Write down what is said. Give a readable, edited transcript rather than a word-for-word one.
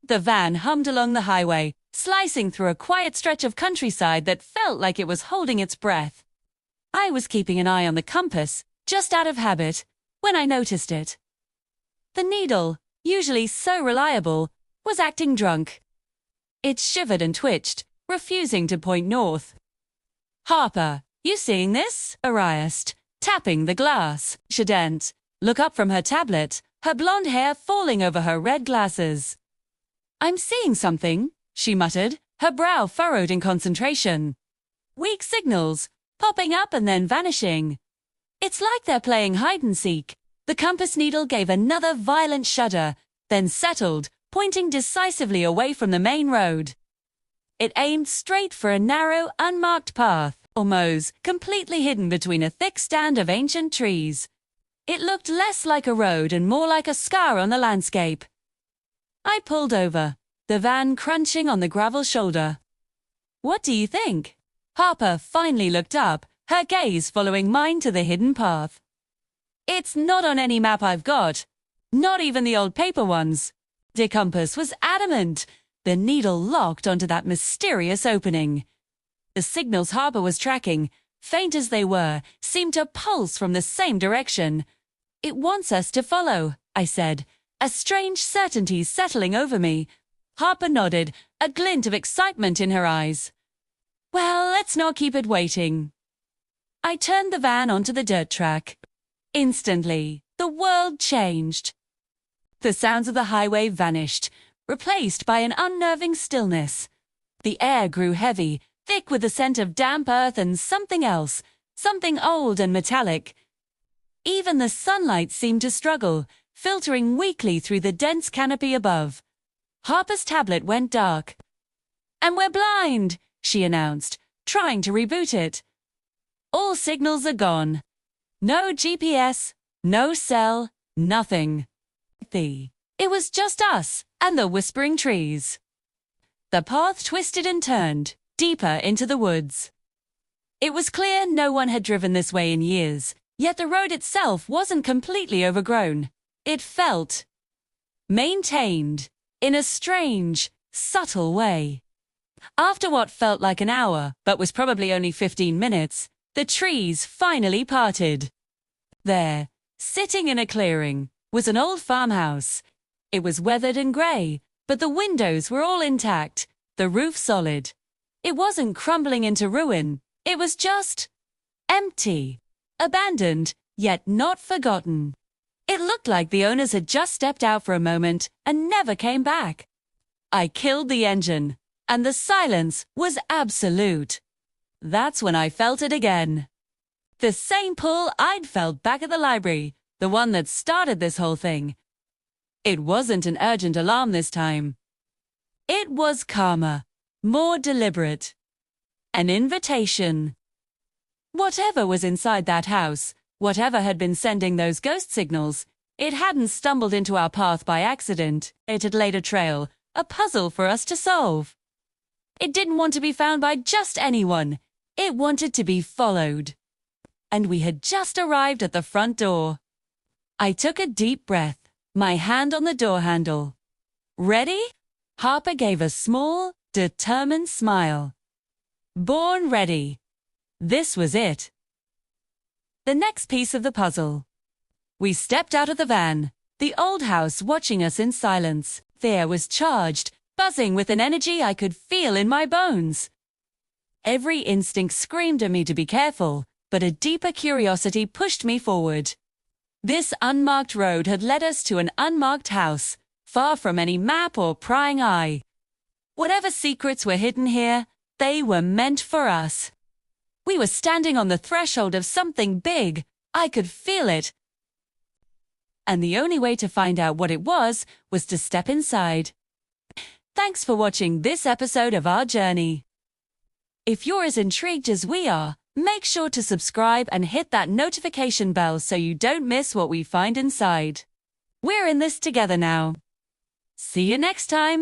The van hummed along the highway, slicing through a quiet stretch of countryside that felt like it was holding its breath. I was keeping an eye on the compass, just out of habit, when I noticed it. The needle, usually so reliable, was acting drunk. It shivered and twitched, refusing to point north. "Harper, you seeing this?" I asked, tapping the glass. She didn't. Look up from her tablet, her blonde hair falling over her red glasses. "I'm seeing something," she muttered, her brow furrowed in concentration. "Weak signals, popping up and then vanishing. It's like they're playing hide-and-seek." The compass needle gave another violent shudder, then settled, pointing decisively away from the main road. It aimed straight for a narrow, unmarked path, almost completely hidden between a thick stand of ancient trees. It looked less like a road and more like a scar on the landscape. I pulled over, the van crunching on the gravel shoulder. "What do you think?" Harper finally looked up, her gaze following mine to the hidden path. "It's not on any map I've got. Not even the old paper ones." The compass was adamant. The needle locked onto that mysterious opening. The signals Harper was tracking, faint as they were, seemed to pulse from the same direction. "It wants us to follow," I said, a strange certainty settling over me. Harper nodded, a glint of excitement in her eyes. "Well, let's not keep it waiting." I turned the van onto the dirt track. Instantly, the world changed. The sounds of the highway vanished, replaced by an unnerving stillness. The air grew heavy, thick with the scent of damp earth and something else, something old and metallic. Even the sunlight seemed to struggle, filtering weakly through the dense canopy above. Harper's tablet went dark. "And we're blind," she announced, trying to reboot it. "All signals are gone. No GPS, no cell, nothing." It was just us and the whispering trees. The path twisted and turned, deeper into the woods. It was clear no one had driven this way in years, yet the road itself wasn't completely overgrown. It felt maintained in a strange, subtle way. After what felt like an hour, but was probably only 15 minutes, the trees finally parted. There, sitting in a clearing, was an old farmhouse. It was weathered and grey, but the windows were all intact, the roof solid. It wasn't crumbling into ruin, it was just empty, abandoned, yet not forgotten. It looked like the owners had just stepped out for a moment and never came back. I killed the engine, and the silence was absolute. That's when I felt it again. The same pull I'd felt back at the library, the one that started this whole thing. It wasn't an urgent alarm this time. It was calmer, more deliberate. An invitation. Whatever was inside that house, whatever had been sending those ghost signals, it hadn't stumbled into our path by accident. It had laid a trail, a puzzle for us to solve. It didn't want to be found by just anyone. It wanted to be followed. And we had just arrived at the front door. I took a deep breath, my hand on the door handle. "Ready?" Harper gave a small, determined smile. Born ready. This was it. The next piece of the puzzle. We stepped out of the van, the old house watching us in silence. The air was charged, buzzing with an energy I could feel in my bones. Every instinct screamed at me to be careful, but a deeper curiosity pushed me forward. This unmarked road had led us to an unmarked house, far from any map or prying eye. Whatever secrets were hidden here, they were meant for us. We were standing on the threshold of something big. I could feel it. And the only way to find out what it was to step inside. Thanks for watching this episode of our journey. If you're as intrigued as we are, make sure to subscribe and hit that notification bell so you don't miss what we find inside. We're in this together now. See you next time.